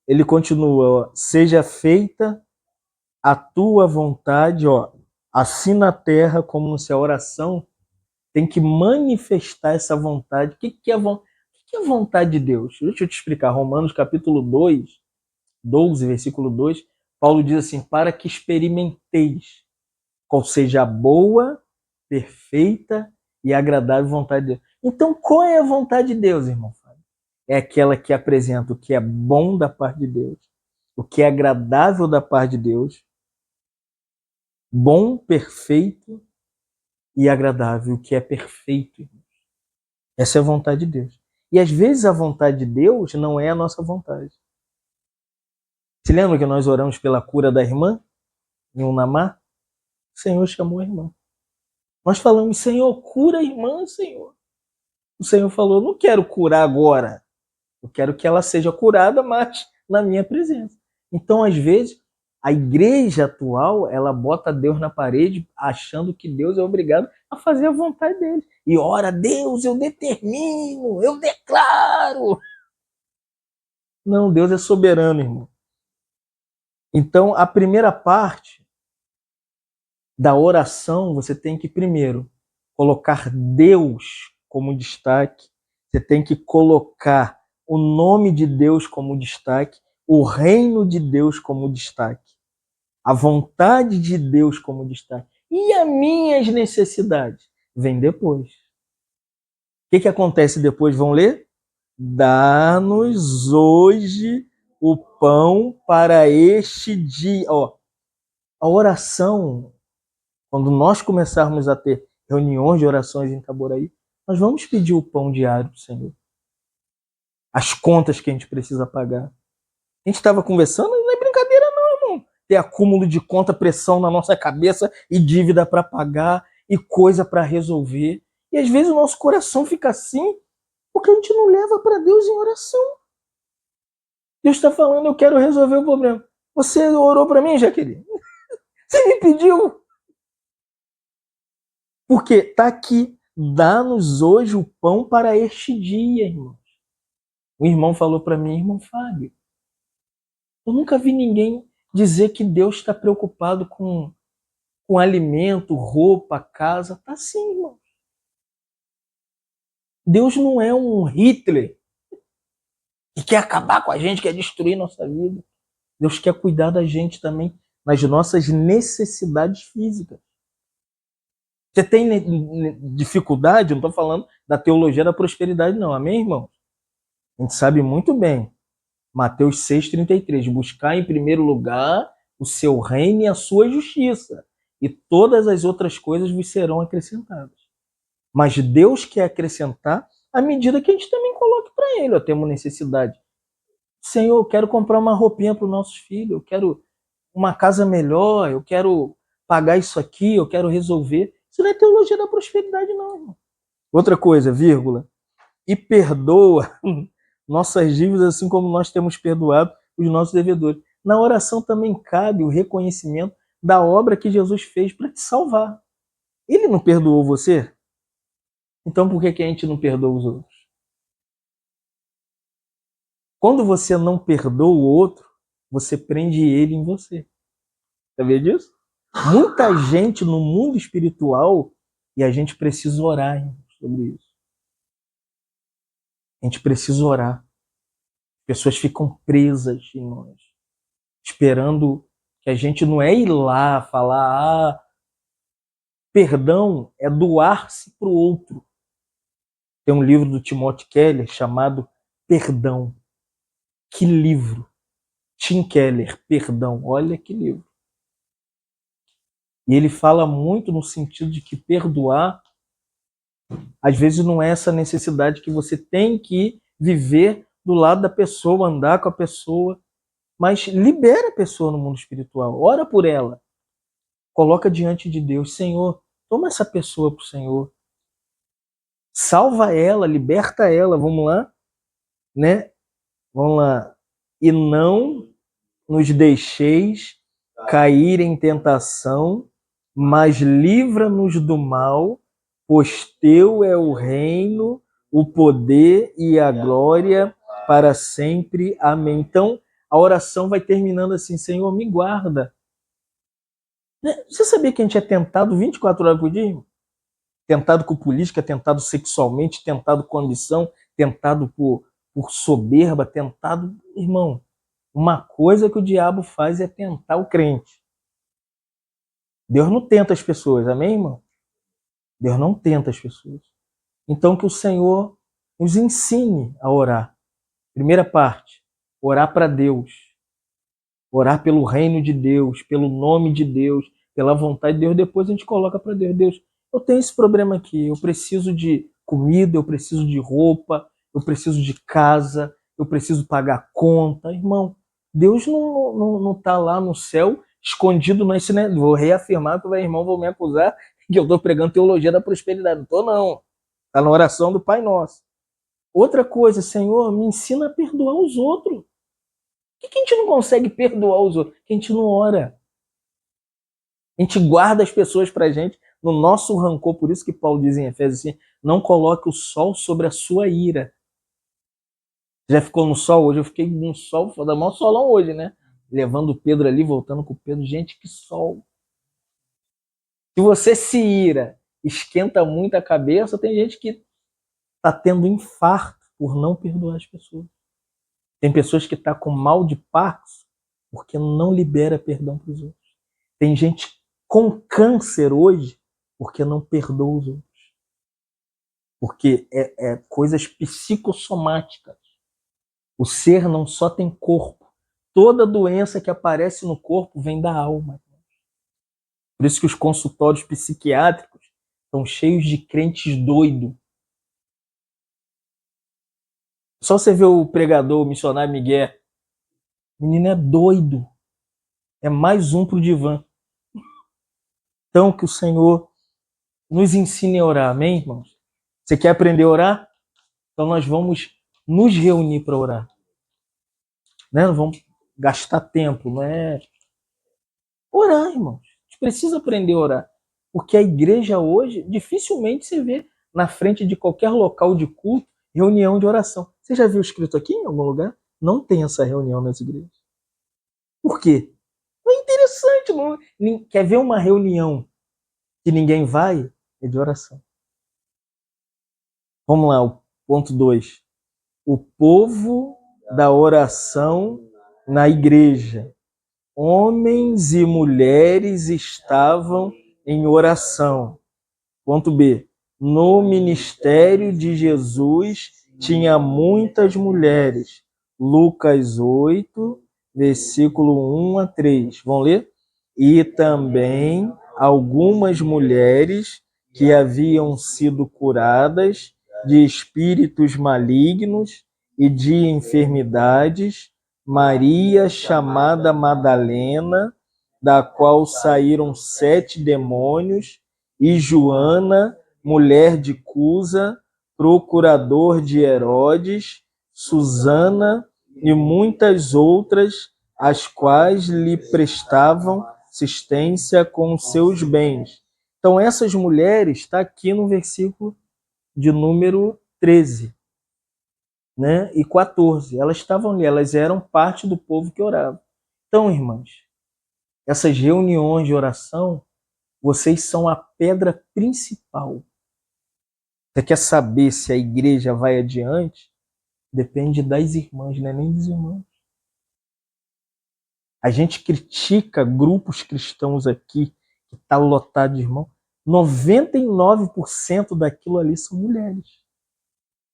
ele continua, ó, seja feita a tua vontade, ó, assim na terra como no céu. A oração tem que manifestar essa vontade. O que é a vontade de Deus? Deixa eu te explicar. Romanos capítulo 2, 12, versículo 2, Paulo diz assim, para que experimenteis qual seja a boa, perfeita e agradável vontade de Deus. Então, qual é a vontade de Deus, irmão? É aquela que apresenta o que é bom da parte de Deus, o que é agradável da parte de Deus, bom, perfeito e agradável, o que é perfeito, irmão. Essa é a vontade de Deus. E às vezes a vontade de Deus não é a nossa vontade. Se lembra que nós oramos pela cura da irmã, em Unamar? O Senhor chamou a irmã. Nós falamos, Senhor, cura a irmã, Senhor. O Senhor falou, não quero curar agora. Eu quero que ela seja curada, mas na minha presença. Então, às vezes, a igreja atual, ela bota Deus na parede, achando que Deus é obrigado a fazer a vontade dele. E ora, Deus, eu determino, eu declaro. Não, Deus é soberano, irmão. Então, a primeira parte da oração, você tem que, primeiro, colocar Deus como destaque. Você tem que colocar o nome de Deus como destaque, o reino de Deus como destaque, a vontade de Deus como destaque. E as minhas necessidades? Vem depois. O que acontece depois? Vão ler? Dá-nos hoje o pão para este dia. Ó, a oração, quando nós começarmos a ter reuniões de orações em Itaboraí, nós vamos pedir o pão diário do Senhor. As contas que a gente precisa pagar. A gente estava conversando, não é brincadeira não, irmão. Ter acúmulo de conta, pressão na nossa cabeça e dívida para pagar e coisa para resolver. E às vezes o nosso coração fica assim porque a gente não leva para Deus em oração. Deus está falando, eu quero resolver o problema. Você orou para mim, Jaqueline? Você me pediu? Porque está aqui, dá-nos hoje o pão para este dia, irmãos. O irmão falou para mim, irmão Fábio, eu nunca vi ninguém dizer que Deus está preocupado com alimento, roupa, casa. Tá sim, irmão. Deus não é um Hitler que quer acabar com a gente, quer destruir nossa vida. Deus quer cuidar da gente também nas nossas necessidades físicas. Você tem dificuldade? Não estou falando da teologia da prosperidade, não. Amém, irmão? A gente sabe muito bem. Mateus 6,33. Buscar em primeiro lugar o seu reino e a sua justiça. E todas as outras coisas vos serão acrescentadas. Mas Deus quer acrescentar à medida que a gente também coloque para Ele. Temos necessidade. Senhor, eu quero comprar uma roupinha para os nossos filhos. Eu quero uma casa melhor. Eu quero pagar isso aqui. Eu quero resolver. Isso não é teologia da prosperidade, não, irmão. Outra coisa, vírgula. E perdoa nossas dívidas, assim como nós temos perdoado os nossos devedores. Na oração também cabe o reconhecimento da obra que Jesus fez para te salvar. Ele não perdoou você? Então por que a gente não perdoa os outros? Quando você não perdoa o outro, você prende ele em você. Sabia disso? Muita gente no mundo espiritual, e a gente precisa orar sobre isso. A gente precisa orar. Pessoas ficam presas em nós, esperando que a gente não é ir lá falar, perdão é doar-se para o outro. Tem um livro do Timothy Keller chamado Perdão. Que livro! Tim Keller, Perdão. Olha que livro. E ele fala muito no sentido de que perdoar, às vezes não é essa necessidade que você tem que viver do lado da pessoa, andar com a pessoa, mas libera a pessoa no mundo espiritual. Ora por ela. Coloca diante de Deus. Senhor, toma essa pessoa para o Senhor. Salva ela, liberta ela. Vamos lá, né? Vamos lá. E não nos deixeis cair em tentação, mas livra-nos do mal, pois teu é o reino, o poder e a glória para sempre. Amém. Então, a oração vai terminando assim, Senhor, me guarda. Você sabia que a gente é tentado 24 horas por dia? Tentado com política, tentado sexualmente, tentado com ambição, tentado por soberba, tentado... Irmão, uma coisa que o diabo faz é tentar o crente. Deus não tenta as pessoas, amém, irmão? Deus não tenta as pessoas. Então que o Senhor nos ensine a orar. Primeira parte, orar para Deus. Orar pelo reino de Deus, pelo nome de Deus, pela vontade de Deus. Depois a gente coloca para Deus. Deus, eu tenho esse problema aqui. Eu preciso de comida, eu preciso de roupa, eu preciso de casa, eu preciso pagar conta. Irmão, Deus não tá lá no céu escondido nesse, né? Vou reafirmar que o irmão vou me acusar que eu estou pregando teologia da prosperidade. Não estou, não. Está na oração do Pai Nosso. Outra coisa, Senhor, me ensina a perdoar os outros. Por que a gente não consegue perdoar os outros? Porque a gente não ora. A gente guarda as pessoas pra gente no nosso rancor. Por isso que Paulo diz em Efésios assim, não coloque o sol sobre a sua ira. Já ficou no sol hoje? Eu fiquei no sol, foi da maior solão hoje, né? Levando o Pedro ali, voltando com o Pedro. Gente, que sol. Se você se ira, esquenta muito a cabeça, tem gente que tá tendo infarto por não perdoar as pessoas. Tem pessoas que tá com mal de Parkinson porque não libera perdão para os outros. Tem gente com câncer hoje porque não perdoa os outros. Porque é coisas psicossomáticas. O ser não só tem corpo. Toda doença que aparece no corpo vem da alma. Por isso que os consultórios psiquiátricos estão cheios de crentes doidos. Só você ver o pregador, o missionário Miguel. O menino é doido. É mais um pro divã. Então que o Senhor nos ensine a orar, amém, irmãos? Você quer aprender a orar? Então nós vamos nos reunir para orar. Né? Não vamos gastar tempo, não é? Orar, irmãos. A gente precisa aprender a orar. Porque a igreja hoje, dificilmente você vê na frente de qualquer local de culto, reunião de oração. Você já viu escrito aqui em algum lugar? Não tem essa reunião nas igrejas. Por quê? Não é interessante. Não... Quer ver uma reunião que ninguém vai? É de oração. Vamos lá, o ponto 2. O povo da oração na igreja. Homens e mulheres estavam em oração. Ponto B. No ministério de Jesus tinha muitas mulheres. Lucas 8, versículo 1 a 3. Vamos ler? E também algumas mulheres que haviam sido curadas de espíritos malignos e de enfermidades, Maria, chamada Madalena, da qual saíram 7 demônios, e Joana, mulher de Cusa, procurador de Herodes, Susana e muitas outras, as quais lhe prestavam assistência com seus bens. Então, essas mulheres, está aqui no versículo de número 13, né? E 14. Elas estavam ali, elas eram parte do povo que orava. Então, irmãs, essas reuniões de oração, vocês são a pedra principal. Você quer saber se a igreja vai adiante? Depende das irmãs, não é nem dos irmãos. A gente critica grupos cristãos aqui, que está lotado de irmãos. 99% daquilo ali são mulheres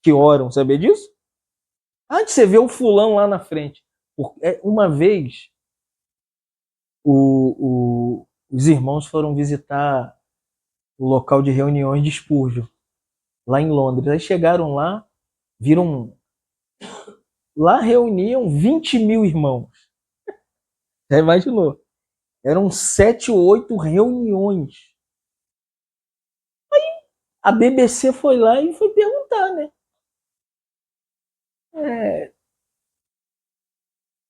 que oram, sabia disso? Antes você vê o fulano lá na frente. Uma vez, os irmãos foram visitar o local de reuniões de Spurgeon, lá em Londres. Aí chegaram lá, viram... Lá reuniam 20 mil irmãos. Já imaginou? Eram 7 ou 8 reuniões. A BBC foi lá e foi perguntar, né?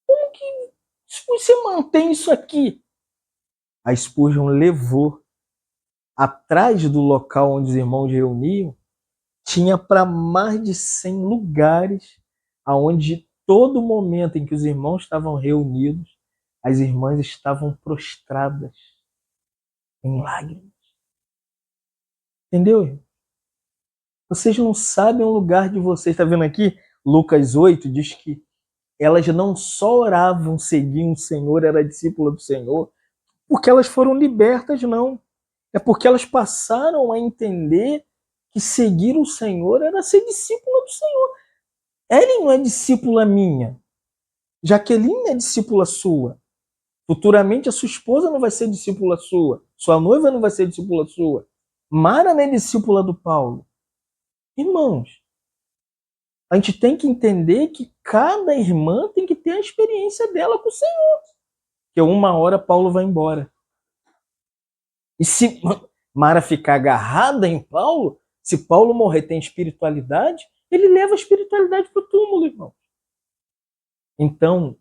Como que você mantém isso aqui? A Spurgeon levou atrás do local onde os irmãos reuniam, tinha para mais de 100 lugares aonde todo momento em que os irmãos estavam reunidos, as irmãs estavam prostradas em lágrimas. Entendeu? Vocês não sabem o lugar de vocês. Está vendo aqui? Lucas 8 diz que elas não só oravam, seguiam o Senhor, era discípula do Senhor, porque elas foram libertas, não. É porque elas passaram a entender que seguir o Senhor era ser discípula do Senhor. Ellen não é discípula minha. Jaqueline é discípula sua. Futuramente a sua esposa não vai ser discípula sua. Sua noiva não vai ser discípula sua. Mara não é discípula do Paulo. Irmãos, a gente tem que entender que cada irmã tem que ter a experiência dela com o Senhor. Que uma hora Paulo vai embora. E se Mara ficar agarrada em Paulo, se Paulo morrer tem espiritualidade, ele leva a espiritualidade para o túmulo, irmão. Então,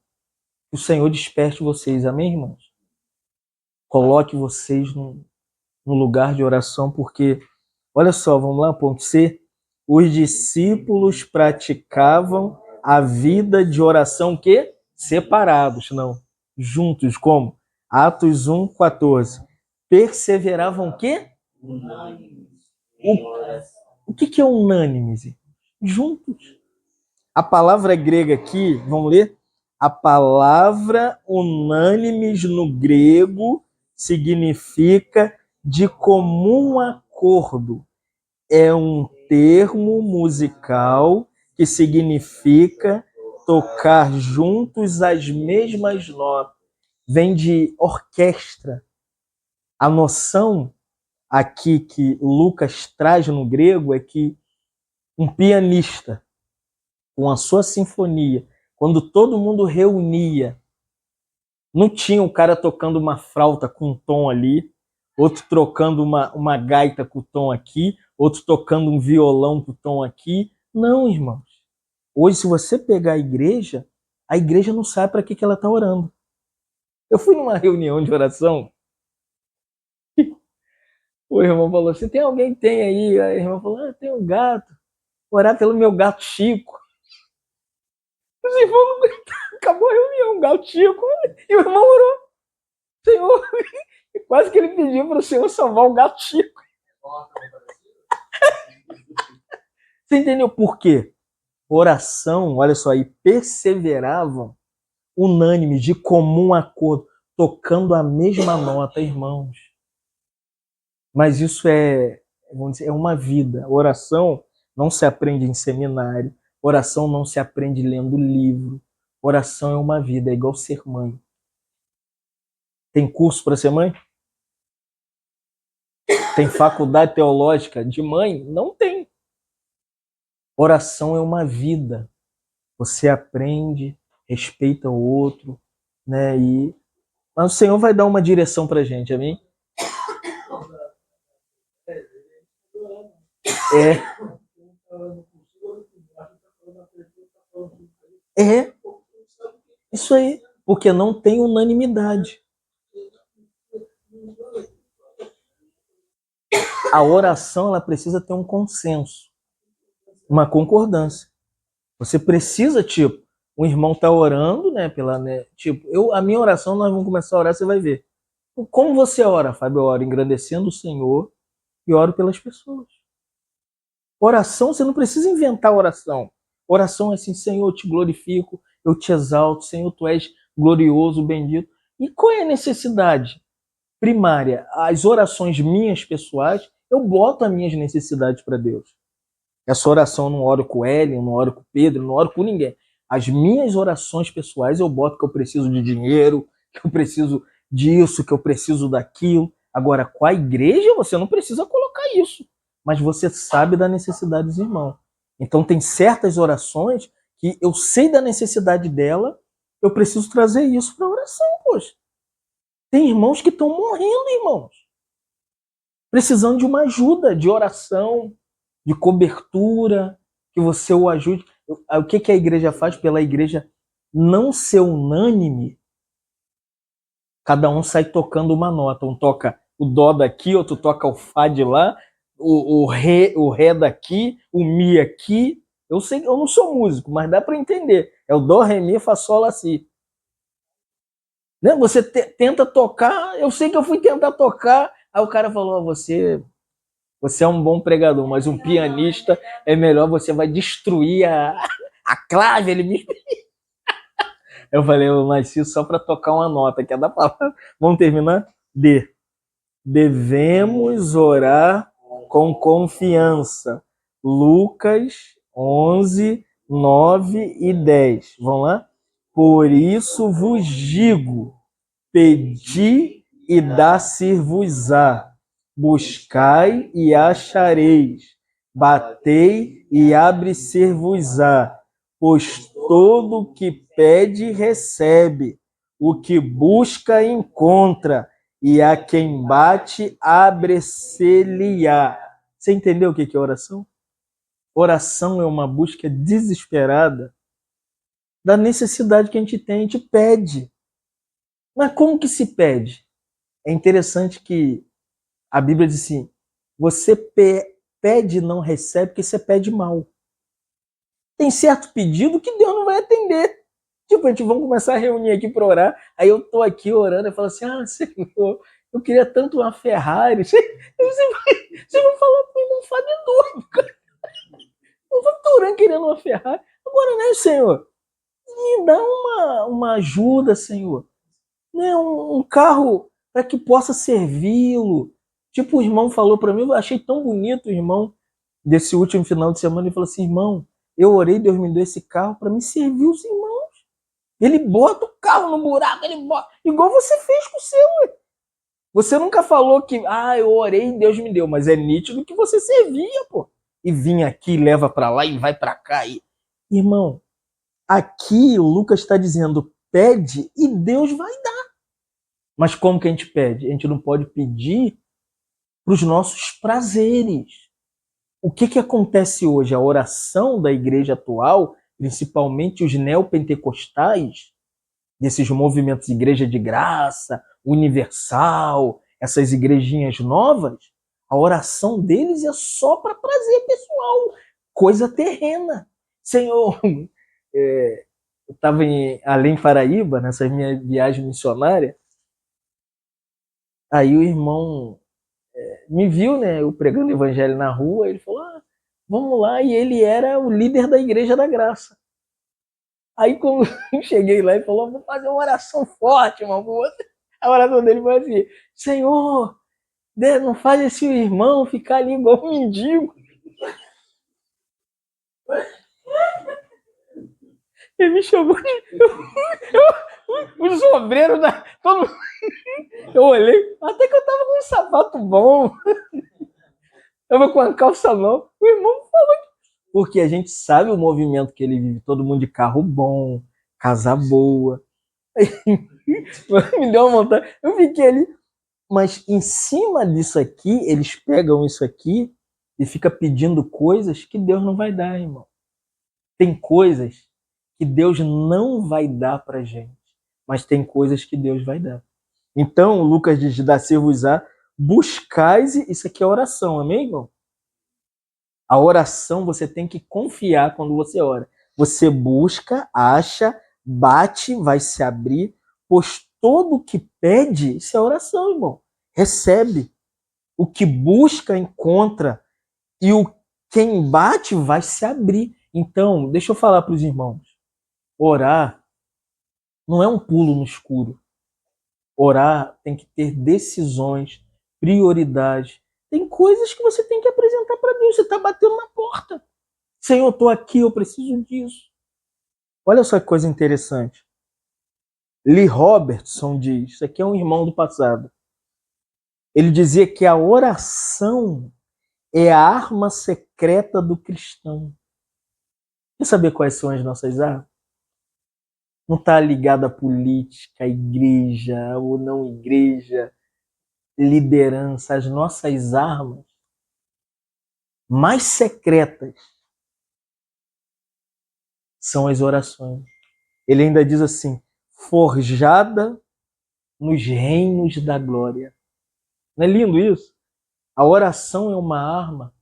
o Senhor desperte vocês, amém, irmãos? Coloque vocês num lugar de oração, porque, olha só, vamos lá, ponto C. Os discípulos praticavam a vida de oração que? Separados, não. Juntos, como? Atos 1:14. Perseveravam o quê? O que é unânimes? Juntos. A palavra grega aqui, vamos ler? A palavra unânimes no grego significa de comum acordo. É um termo musical que significa tocar juntos as mesmas notas. Vem de orquestra. A noção aqui que Lucas traz no grego é que um pianista, com a sua sinfonia, quando todo mundo reunia, não tinha um cara tocando uma flauta com um tom ali, outro trocando uma gaita com o tom aqui, outro tocando um violão com o tom aqui. Não, irmãos. Hoje, se você pegar a igreja não sabe para que ela está orando. Eu fui numa reunião de oração, o irmão falou assim, tem alguém que tem aí? Aí o irmão falou, tem um gato. Orar pelo meu gato Chico. Os irmãos, acabou a reunião, o gato Chico. E o irmão orou. Senhor, quase que ele pediu para o Senhor salvar o gato Chico. Você entendeu por quê? Oração, olha só, e perseveravam unânimes, de comum acordo, tocando a mesma nota, irmãos. Mas isso vamos dizer, é uma vida. Oração não se aprende em seminário, oração não se aprende lendo livro. Oração é uma vida, é igual ser mãe. Tem curso para ser mãe? Tem faculdade teológica de mãe? Não tem. Oração é uma vida. Você aprende, respeita o outro, né? Mas o Senhor vai dar uma direção pra gente, amém? É isso aí, porque não tem unanimidade. A oração, ela precisa ter um consenso, uma concordância. Você precisa, tipo, um irmão tá orando, né, a minha oração, nós vamos começar a orar, você vai ver. Como você ora, Fábio? Eu oro engrandecendo o Senhor e oro pelas pessoas. Oração, você não precisa inventar oração. Oração é assim, Senhor, eu te glorifico, eu te exalto, Senhor, tu és glorioso, bendito. E qual é a necessidade primária? As orações minhas pessoais, eu boto as minhas necessidades para Deus. Essa oração eu não oro com o Hélio, não oro com o Pedro, não oro com ninguém. As minhas orações pessoais eu boto que eu preciso de dinheiro, que eu preciso disso, que eu preciso daquilo. Agora, com a igreja, você não precisa colocar isso. Mas você sabe da necessidade dos irmãos. Então, tem certas orações que eu sei da necessidade dela, eu preciso trazer isso para a oração, poxa. Tem irmãos que estão morrendo, irmãos. Precisando de uma ajuda, de oração, de cobertura, que você o ajude. O que a igreja faz? Pela igreja não ser unânime, cada um sai tocando uma nota. Um toca o dó daqui, outro toca o fá de lá, o ré daqui, o mi aqui. Eu sei, eu não sou músico, mas dá para entender. É o dó, ré, mi, fá, sol, lá, si. Né? Você tenta tocar, eu sei que eu fui tentar tocar, aí o cara falou, você é um bom pregador, mas um pianista é melhor, você vai destruir a clave. Ele me... Eu falei, eu nasci só para tocar uma nota, que é da palavra. Vamos terminar? Devemos orar com confiança. Lucas 11, 9 e 10. Vamos lá? Por isso vos digo, pedi e dá-se-vos-á. Buscai e achareis. Batei e abre-se-vos-á. Pois todo o que pede, recebe. O que busca, encontra. E a quem bate, abre-se-lhe-á. Você entendeu o que é oração? Oração é uma busca desesperada da necessidade que a gente pede. Mas como que se pede? É interessante que a Bíblia diz assim, você pede e não recebe porque você pede mal. Tem certo pedido que Deus não vai atender. Tipo, a gente vamos começar a reunir aqui para orar, aí eu tô aqui orando e falo assim, Senhor, eu queria tanto uma Ferrari. Você vai falar para o irmão Fábio é doido, cara. Eu vou orando querendo uma Ferrari. Agora, né, Senhor? Me dá uma ajuda, Senhor. Né, um carro para que possa servi-lo. Tipo, o irmão falou para mim, eu achei tão bonito o irmão desse último final de semana, ele falou assim, irmão, eu orei, Deus me deu esse carro para me servir os irmãos. Ele bota o carro no buraco, ele bota, igual você fez com o seu. Você nunca falou que, eu orei e Deus me deu, mas é nítido que você servia, pô. E vinha aqui, leva para lá e vai para cá. Irmão, aqui o Lucas está dizendo, pede e Deus vai dar. Mas como que a gente pede? A gente não pode pedir para os nossos prazeres. O que acontece hoje? A oração da igreja atual, principalmente os neopentecostais, desses movimentos Igreja de Graça, Universal, essas igrejinhas novas, a oração deles é só para prazer pessoal, coisa terrena. Senhor, eu estava em Além Paraíba, nessa minha viagem missionária, aí o irmão me viu, né, eu pregando o evangelho na rua, ele falou, vamos lá, e ele era o líder da Igreja da Graça. Aí quando eu cheguei lá, ele falou, vou fazer uma oração forte, irmão, por você. A oração dele foi assim, Senhor, não faz esse irmão ficar ali igual um mendigo. Ele me chamou de... Os obreiros da... Todo... Eu olhei, até que eu tava com um sapato bom. Tava com a calça não. O irmão falou. Porque a gente sabe o movimento que ele vive. Todo mundo de carro bom, casa boa. Me deu uma vontade. Eu fiquei ali. Mas em cima disso aqui, eles pegam isso aqui e fica pedindo coisas que Deus não vai dar, irmão. Tem coisas que Deus não vai dar pra gente, mas tem coisas que Deus vai dar. Então, Lucas diz, dá-se-vos-á, buscais, isso aqui é oração, amém, irmão? A oração você tem que confiar quando você ora. Você busca, acha, bate, vai se abrir, pois todo o que pede, isso é oração, irmão. Recebe. O que busca, encontra. E quem bate vai se abrir. Então, deixa eu falar para os irmãos. Orar não é um pulo no escuro. Orar tem que ter decisões, prioridades. Tem coisas que você tem que apresentar para Deus. Você está batendo na porta. Senhor, eu estou aqui, eu preciso disso. Olha só que coisa interessante. Lee Robertson diz, isso aqui é um irmão do passado. Ele dizia que a oração é a arma secreta do cristão. Quer saber quais são as nossas armas? Não está ligado à política, à igreja ou não igreja, liderança. As nossas armas mais secretas são as orações. Ele ainda diz assim, forjada nos reinos da glória. Não é lindo isso? A oração é uma arma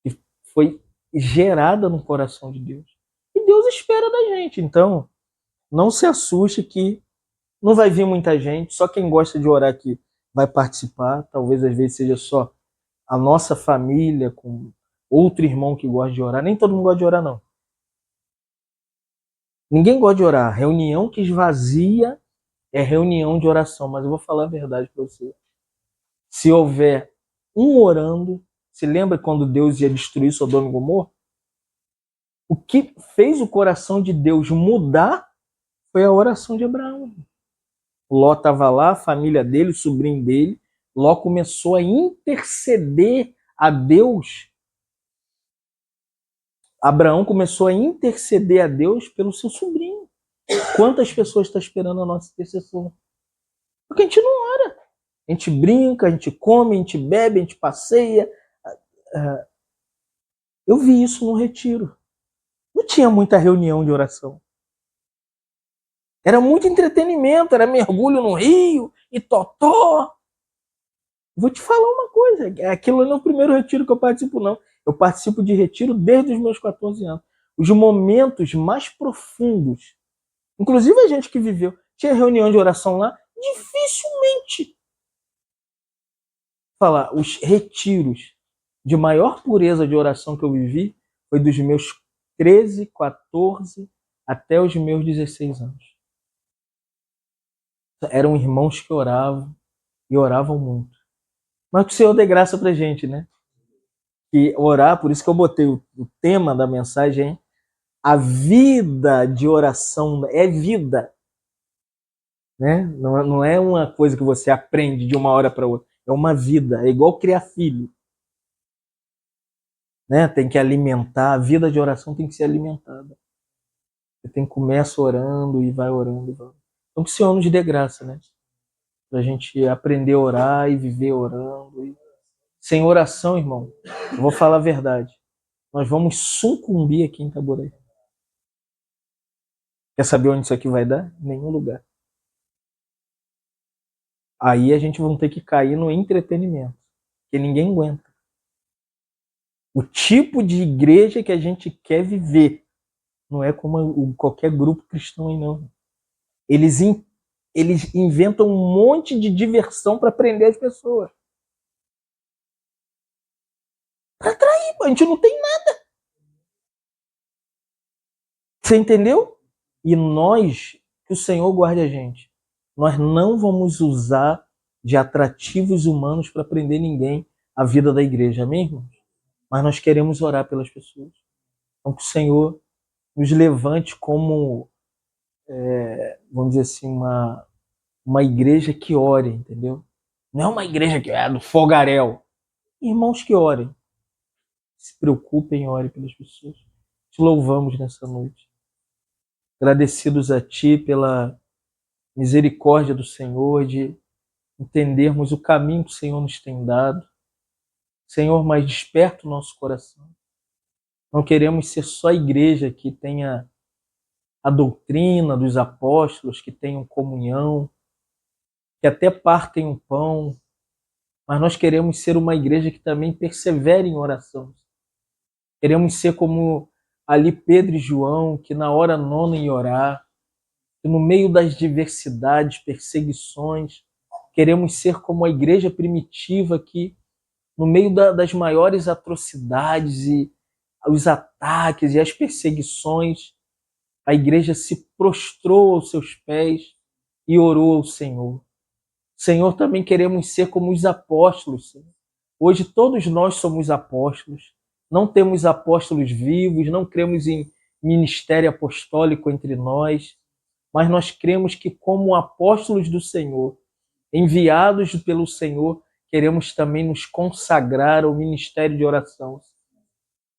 que foi gerada no coração de Deus. E Deus espera da gente. Então, não se assuste que não vai vir muita gente, só quem gosta de orar aqui vai participar. Talvez às vezes seja só a nossa família com outro irmão que gosta de orar. Nem todo mundo gosta de orar, não. Ninguém gosta de orar. Reunião que esvazia é reunião de oração. Mas eu vou falar a verdade para você. Se houver um orando, se lembra quando Deus ia destruir Sodoma e Gomorra? O que fez o coração de Deus mudar foi a oração de Abraão. Ló estava lá, a família dele, o sobrinho dele. Ló começou a interceder a Deus. Abraão começou a interceder a Deus pelo seu sobrinho. Quantas pessoas estão esperando a nossa intercessão? Porque a gente não ora. A gente brinca, a gente come, a gente bebe, a gente passeia. Eu vi isso no retiro. Não tinha muita reunião de oração. Era muito entretenimento, era mergulho no rio e totó. Vou te falar uma coisa, aquilo não é o primeiro retiro que eu participo, não. Eu participo de retiro desde os meus 14 anos. Os momentos mais profundos, inclusive a gente que viveu, tinha reunião de oração lá, dificilmente. Falar, os retiros de maior pureza de oração que eu vivi foi dos meus 13, 14 até os meus 16 anos. Eram irmãos que oravam e oravam muito. Mas que o Senhor dê graça pra gente, né? Que orar, por isso que eu botei o tema da mensagem, a vida de oração é vida. Né? Não é uma coisa que você aprende de uma hora para outra. É uma vida, é igual criar filho. Né? Tem que alimentar, a vida de oração tem que ser alimentada. Você tem que começar orando e vai orando. Então que o Senhor nos dê graça, né? para a gente aprender a orar e viver orando. Sem oração, irmão, eu vou falar a verdade, nós vamos sucumbir aqui em Itaboraí. Quer saber onde isso aqui vai dar? Nenhum lugar. Aí a gente vai ter que cair no entretenimento, que ninguém aguenta. O tipo de igreja que a gente quer viver não é como qualquer grupo cristão aí, não. Eles inventam um monte de diversão para prender as pessoas. Para atrair, a gente não tem nada. Você entendeu? E nós, que o Senhor guarde a gente, nós não vamos usar de atrativos humanos para prender ninguém à vida da igreja, amém, irmãos? Mas nós queremos orar pelas pessoas. Então que o Senhor nos levante como, vamos dizer assim, uma igreja que ore, entendeu? Não é uma igreja que é do fogaréu. Irmãos que orem. Se preocupem e orem pelas pessoas. Te louvamos nessa noite. Agradecidos a Ti pela misericórdia do Senhor, de entendermos o caminho que o Senhor nos tem dado. Senhor, mas desperta o nosso coração. Não queremos ser só igreja que tenha a doutrina dos apóstolos, que tenham comunhão, que até partem o pão, mas nós queremos ser uma igreja que também persevere em oração. Queremos ser como ali Pedro e João, que na hora nona iam orar, que no meio das diversidades, perseguições, queremos ser como a igreja primitiva que, no meio das maiores atrocidades e os ataques e as perseguições, a igreja se prostrou aos seus pés e orou ao Senhor. Senhor, também queremos ser como os apóstolos, Senhor. Hoje todos nós somos apóstolos. Não temos apóstolos vivos, não cremos em ministério apostólico entre nós, mas nós cremos que, como apóstolos do Senhor, enviados pelo Senhor, queremos também nos consagrar ao ministério de oração.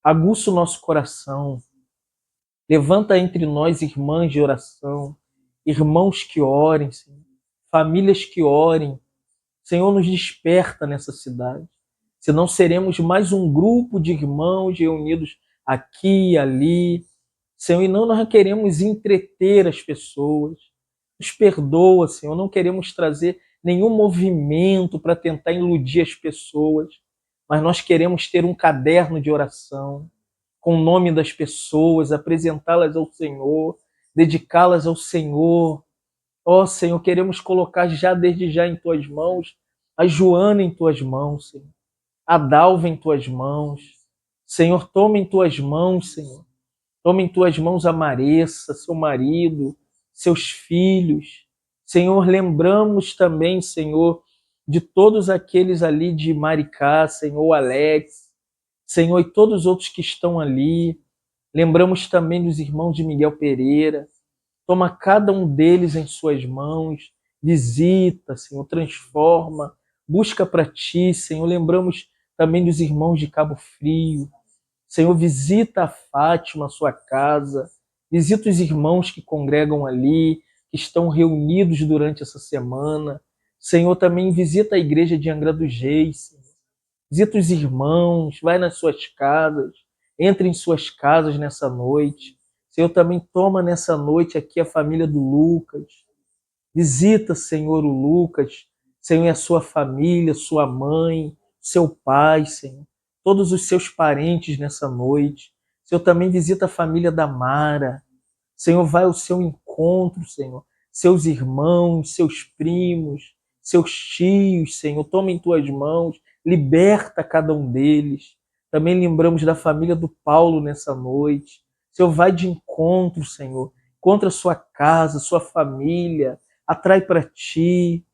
Aguça o nosso coração. Levanta entre nós irmãs de oração, irmãos que orem, Senhor, famílias que orem. Senhor, nos desperta nessa cidade. Senão seremos mais um grupo de irmãos reunidos aqui e ali. Senhor, e não nós queremos entreter as pessoas. Nos perdoa, Senhor, não queremos trazer nenhum movimento para tentar iludir as pessoas, mas nós queremos ter um caderno de oração com o nome das pessoas, apresentá-las ao Senhor, dedicá-las ao Senhor. Ó Senhor, queremos colocar já desde já em Tuas mãos a Joana em Tuas mãos, Senhor, a Dalva em Tuas mãos. Senhor, toma em Tuas mãos, Senhor. Toma em Tuas mãos a Maressa, seu marido, seus filhos. Senhor, lembramos também, Senhor, de todos aqueles ali de Maricá, Senhor, Alex, Senhor, e todos os outros que estão ali. Lembramos também dos irmãos de Miguel Pereira. Toma cada um deles em suas mãos. Visita, Senhor, transforma. Busca para Ti, Senhor. Lembramos também dos irmãos de Cabo Frio. Senhor, visita a Fátima, a sua casa. Visita os irmãos que congregam ali, que estão reunidos durante essa semana. Senhor, também visita a igreja de Angra dos Reis. Senhor. Visita os irmãos, vai nas suas casas, entra em suas casas nessa noite. Senhor, também toma nessa noite aqui a família do Lucas. Visita, Senhor, o Lucas, Senhor, e a sua família, sua mãe, seu pai, Senhor, todos os seus parentes nessa noite. Senhor, também visita a família da Mara. Senhor, vai ao seu encontro, Senhor. Seus irmãos, seus primos, seus tios, Senhor, toma em tuas mãos, liberta cada um deles. Também lembramos da família do Paulo nessa noite. Senhor, vai de encontro, Senhor. Encontra sua casa, sua família, atrai para Ti.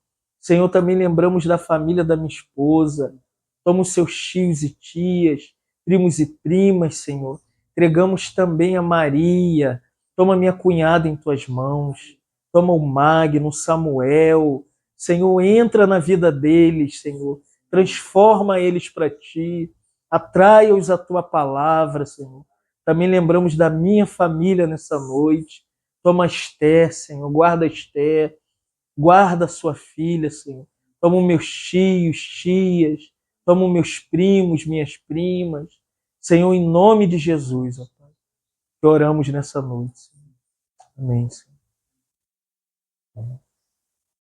Senhor, também lembramos da família da minha esposa. Toma os seus tios e tias, primos e primas, Senhor. Entregamos também a Maria. Toma minha cunhada em Tuas mãos. Toma o Magno, o Samuel. Senhor, entra na vida deles, Senhor. Transforma eles para Ti. Atrai-os à Tua palavra, Senhor. Também lembramos da minha família nessa noite. Toma Esther, Senhor. Guarda Esther. Guarda a sua filha, Senhor. Toma os meus tios, tias, toma os meus primos, minhas primas. Senhor, em nome de Jesus, ó Pai, que oramos nessa noite. Senhor. Amém, Senhor.